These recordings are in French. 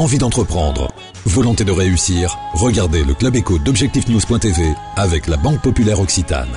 envie d'entreprendre, volonté de réussir, regardez le Club Éco d'Objectifnews.tv avec la Banque Populaire Occitane.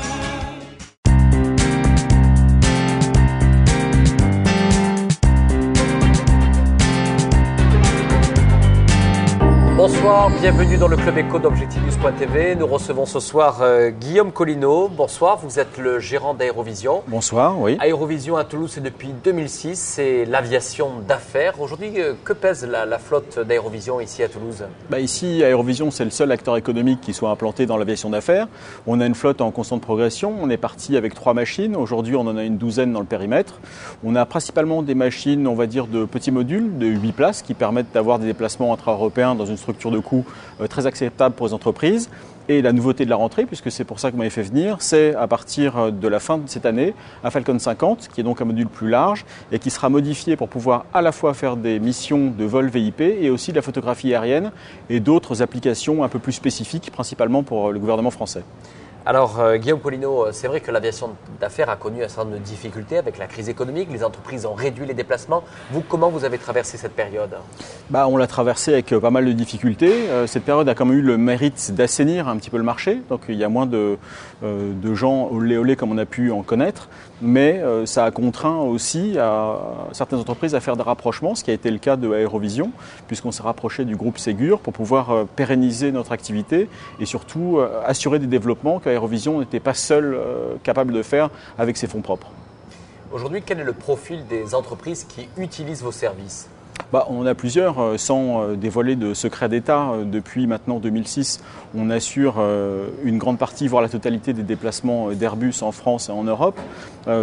Bonsoir, bienvenue dans le Club Éco d'Objectifnews.tv. Nous recevons ce soir Guillaume Collineau. Bonsoir, vous êtes le gérant d'Aérovision. Bonsoir, oui. Aérovision à Toulouse, c'est depuis 2006, c'est l'aviation d'affaires. Aujourd'hui, que pèse la flotte d'Aérovision ici à Toulouse ? Ici, Aérovision, c'est le seul acteur économique qui soit implanté dans l'aviation d'affaires. On a une flotte en constante progression. On est parti avec 3 machines. Aujourd'hui, on en a une douzaine dans le périmètre. On a principalement des machines, on va dire, de petits modules de 8 places qui permettent d'avoir des déplacements intra-européens dans une structure de coût très acceptable pour les entreprises. Et la nouveauté de la rentrée, puisque c'est pour ça que vous m'avez fait venir, c'est à partir de la fin de cette année, un Falcon 50, qui est donc un module plus large et qui sera modifié pour pouvoir à la fois faire des missions de vol VIP et aussi de la photographie aérienne et d'autres applications un peu plus spécifiques, principalement pour le gouvernement français. Alors, Guillaume Collineau, c'est vrai que l'aviation d'affaires a connu un certain nombre de difficultés avec la crise économique. Les entreprises ont réduit les déplacements. Vous, comment vous avez traversé cette période ? On l'a traversée avec pas mal de difficultés. Cette période a quand même eu le mérite d'assainir un petit peu le marché. Donc, il y a moins de gens olé olé comme on a pu en connaître. Mais ça a contraint aussi certaines entreprises à faire des rapprochements, ce qui a été le cas de Aérovision, puisqu'on s'est rapproché du groupe Ségur pour pouvoir pérenniser notre activité et surtout assurer des développements qu'Aérovision n'était pas seul capable de faire avec ses fonds propres. Aujourd'hui, quel est le profil des entreprises qui utilisent vos services ? On en a plusieurs, sans dévoiler de secret d'État. Depuis maintenant 2006, on assure une grande partie, voire la totalité des déplacements d'Airbus en France et en Europe.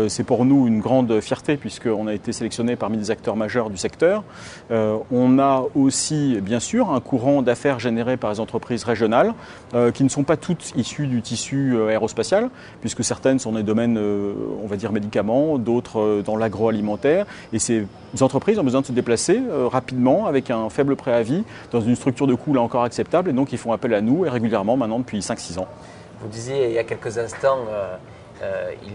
C'est pour nous une grande fierté puisqu'on a été sélectionné parmi des acteurs majeurs du secteur. On a aussi, bien sûr, un courant d'affaires généré par les entreprises régionales qui ne sont pas toutes issues du tissu aérospatial, puisque certaines sont dans les domaines, on va dire, médicaments, d'autres dans l'agroalimentaire. Et ces entreprises ont besoin de se déplacer rapidement, avec un faible préavis, dans une structure de coût là encore acceptable, et donc ils font appel à nous, et régulièrement maintenant depuis 5-6 ans. Vous disiez il y a quelques instants,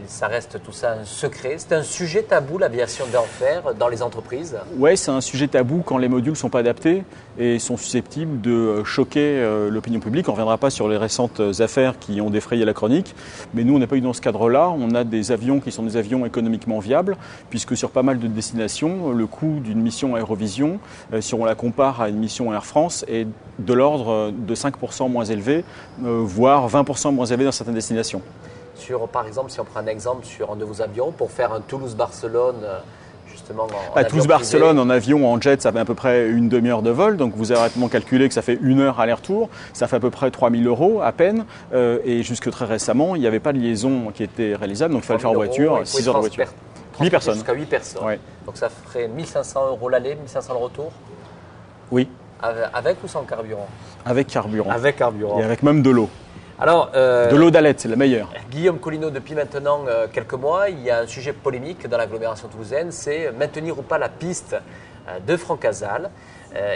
ça reste tout ça un secret. C'est un sujet tabou, l'aviation d'affaires, dans les entreprises ? Oui, c'est un sujet tabou quand les modules ne sont pas adaptés et sont susceptibles de choquer l'opinion publique. On ne reviendra pas sur les récentes affaires qui ont défrayé la chronique, mais nous, on n'a pas eu dans ce cadre-là. On a des avions qui sont des avions économiquement viables, puisque sur pas mal de destinations, le coût d'une mission Aérovision, si on la compare à une mission Air France, est de l'ordre de 5% moins élevé, voire 20% moins élevé dans certaines destinations. Par exemple, si on prend un exemple sur un de vos avions, pour faire un Toulouse-Barcelone, justement en Toulouse-Barcelone en avion, en jet, ça fait à peu près une demi-heure de vol. Donc vous avez rapidement calculé que ça fait 1 heure aller-retour. Ça fait à peu près 3 000 € à peine. Et jusque très récemment, il n'y avait pas de liaison qui était réalisable. Donc il fallait le faire en voiture, 6 heures de voiture. 8 personnes. Jusqu'à 8 personnes. Ouais. Donc ça ferait 1 500 € l'aller, 1 500 le retour ? Oui. Avec ou sans carburant ? Avec carburant. Avec carburant. Et avec même de l'eau. Alors, de l'eau d'Alette, c'est la meilleure. Guillaume Collineau, depuis maintenant quelques mois, il y a un sujet polémique dans l'agglomération toulousaine, c'est maintenir ou pas la piste de Francazal.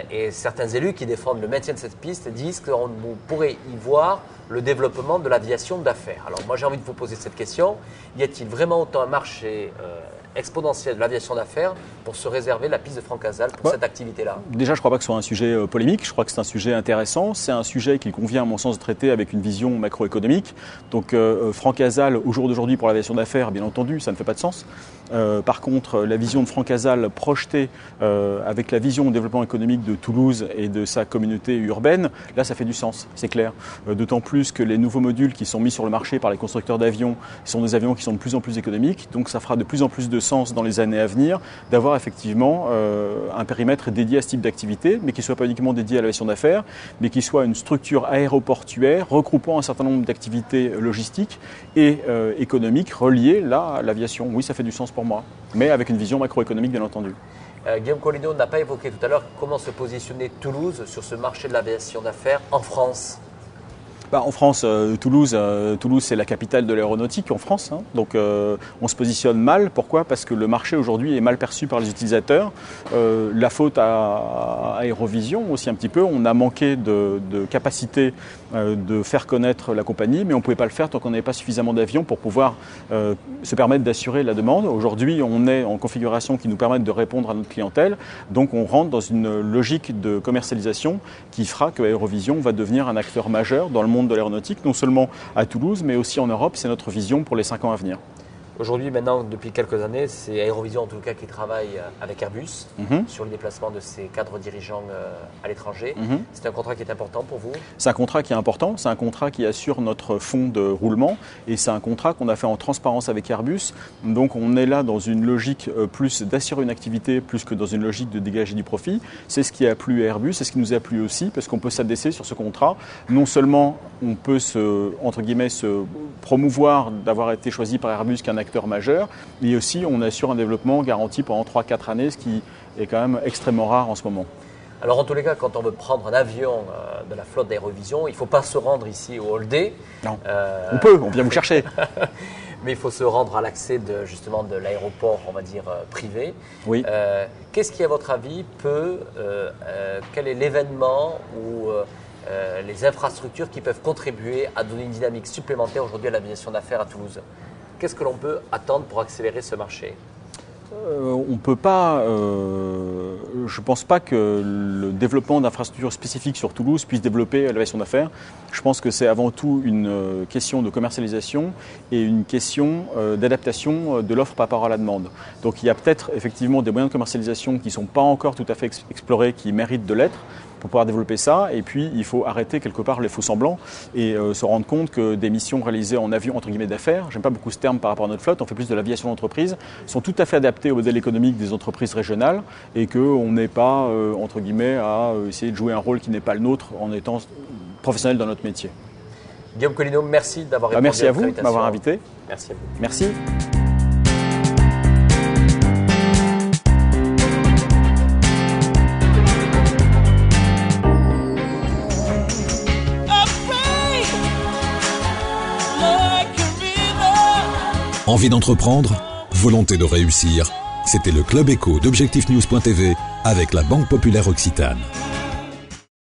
Et certains élus qui défendent le maintien de cette piste disent qu'on pourrait y voir le développement de l'aviation d'affaires. Alors moi j'ai envie de vous poser cette question, y a-t-il vraiment autant un marché exponentiel de l'aviation d'affaires pour se réserver la piste de Francazal pour cette activité-là ? Déjà, je ne crois pas que ce soit un sujet polémique, je crois que c'est un sujet intéressant. C'est un sujet qu'il convient, à mon sens, de traiter avec une vision macroéconomique. Donc, Francazal, au jour d'aujourd'hui, pour l'aviation d'affaires, bien entendu, ça ne fait pas de sens. Par contre, la vision de Francazal projetée avec la vision de développement économique de Toulouse et de sa communauté urbaine, là, ça fait du sens, c'est clair. D'autant plus que les nouveaux modules qui sont mis sur le marché par les constructeurs d'avions sont des avions qui sont de plus en plus économiques. Donc, ça fera de plus en plus de sens dans les années à venir d'avoir effectivement un périmètre dédié à ce type d'activité, mais qui ne soit pas uniquement dédié à l'aviation d'affaires, mais qui soit une structure aéroportuaire regroupant un certain nombre d'activités logistiques et économiques reliées là à l'aviation. Oui, ça fait du sens pour moi, mais avec une vision macroéconomique bien entendu. Guillaume Collineau n'a pas évoqué tout à l'heure comment se positionner Toulouse sur ce marché de l'aviation d'affaires en France. En France, Toulouse, c'est la capitale de l'aéronautique en France. Donc on se positionne mal. Pourquoi ? Parce que le marché aujourd'hui est mal perçu par les utilisateurs. La faute à Aérovision aussi un petit peu. On a manqué de capacité de faire connaître la compagnie, mais on ne pouvait pas le faire tant qu'on n'avait pas suffisamment d'avions pour pouvoir se permettre d'assurer la demande. Aujourd'hui, on est en configuration qui nous permet de répondre à notre clientèle. Donc on rentre dans une logique de commercialisation qui fera que Aérovision va devenir un acteur majeur dans le monde de l'aéronautique, non seulement à Toulouse, mais aussi en Europe. C'est notre vision pour les 5 ans à venir. Aujourd'hui, maintenant, depuis quelques années, c'est Aérovision en tout cas qui travaille avec Airbus sur le déplacement de ses cadres dirigeants à l'étranger. C'est un contrat qui est important pour vous ? C'est un contrat qui est important, c'est un contrat qui assure notre fonds de roulement et c'est un contrat qu'on a fait en transparence avec Airbus. Donc on est là dans une logique plus d'assurer une activité plus que dans une logique de dégager du profit. C'est ce qui a plu à Airbus, c'est ce qui nous a plu aussi parce qu'on peut s'adresser sur ce contrat. Non seulement on peut se promouvoir d'avoir été choisi par Airbus qu'un acteur majeur, mais aussi on assure un développement garanti pendant 3-4 années, ce qui est quand même extrêmement rare en ce moment. Alors en tous les cas, quand on veut prendre un avion de la flotte d'Aérovision, il ne faut pas se rendre ici au Hall D. Non, on vient vous chercher. Mais il faut se rendre à l'accès justement de l'aéroport, on va dire, privé. Oui. Qu'est-ce qui, à votre avis, quel est l'événement ou les infrastructures qui peuvent contribuer à donner une dynamique supplémentaire aujourd'hui à l'aviation d'affaires à Toulouse ? Qu'est-ce que l'on peut attendre pour accélérer ce marché ? On peut pas. Je ne pense pas que le développement d'infrastructures spécifiques sur Toulouse puisse développer l'aviation d'affaires. Je pense que c'est avant tout une question de commercialisation et une question d'adaptation de l'offre par rapport à la demande. Donc il y a peut-être effectivement des moyens de commercialisation qui ne sont pas encore tout à fait explorés, qui méritent de l'être pour pouvoir développer ça. Et puis il faut arrêter quelque part les faux semblants et se rendre compte que des missions réalisées en avion entre guillemets d'affaires, j'aime pas beaucoup ce terme par rapport à notre flotte, on fait plus de l'aviation d'entreprise, sont tout à fait adaptées au modèle économique des entreprises régionales et qu'on n'est pas entre guillemets à essayer de jouer un rôle qui n'est pas le nôtre en étant professionnel dans notre métier. Guillaume Collineau, merci d'avoir répondu merci à vous de m'avoir invité. Merci à vous. Merci. Envie d'entreprendre ? Volonté de réussir ? C'était le Club Éco d'Objectif News.tv avec la Banque Populaire Occitane.